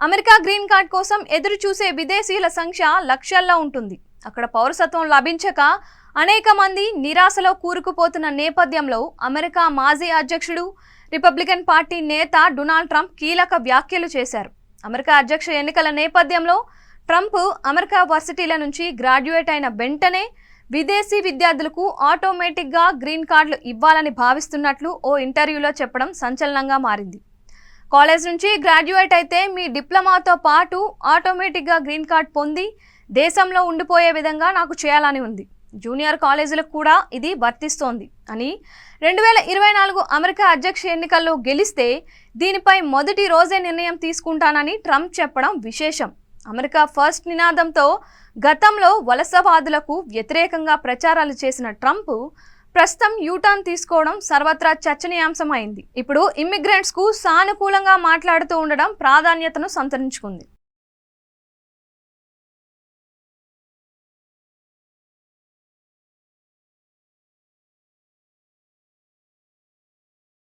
America green card కోసం ఎదురు చూసే విదేశీయుల సంఖ్య లక్షల్లో ఉంటుంది. అక్కడ పౌరసత్వం లభించక అనేక మంది నిరాశలో కూరుకుపోతున్న నేపథ్యంలో అమెరికా మాజీ అధ్యక్షుడు రిపబ్లికన్ పార్టీ నేత డొనాల్డ్ ట్రంప్ కీలక వ్యాఖ్యలు చేశారు. అమెరికా అధ్యక్ష ఎన్నికల నేపథ్యంలో ట్రంప్ అమెరికా వర్సిటీల నుంచి గ్రాడ్యుయేట్ అయిన వెంటనే విదేశీ విద్యార్థులకు ఆటోమేటిక్గా గ్రీన్ కార్డులు ఇవ్వాలని భావిస్తున్నట్లు ఓ ఇంటర్వ్యూలో చెప్పడం సంచలనంగా మారింది. కాలేజ్ నుంచి గ్రాడ్యుయేట్ అయితే మీ డిప్లొమాతో పాటు ఆటోమేటిక్గా గ్రీన్ కార్డ్ పొంది దేశంలో ఉండిపోయే విధంగా నాకు చేయాలని ఉంది. జూనియర్ కాలేజీలకు కూడా ఇది వర్తిస్తోంది అని 2024 అమెరికా అధ్యక్ష ఎన్నికల్లో గెలిస్తే దీనిపై మొదటి రోజే నిర్ణయం తీసుకుంటానని ట్రంప్ చెప్పడం విశేషం. అమెరికా ఫస్ట్ నినాదంతో గతంలో వలసవాదులకు వ్యతిరేకంగా ప్రచారాలు చేసిన ట్రంప్ ప్రస్తుతం యూటర్న్ తీసుకోవడం సర్వత్రా చర్చనీయాంశమైంది. ఇప్పుడు ఇమ్మిగ్రెంట్స్కు సానుకూలంగా మాట్లాడుతూ ఉండడం ప్రాధాన్యతను సంతరించుకుంది.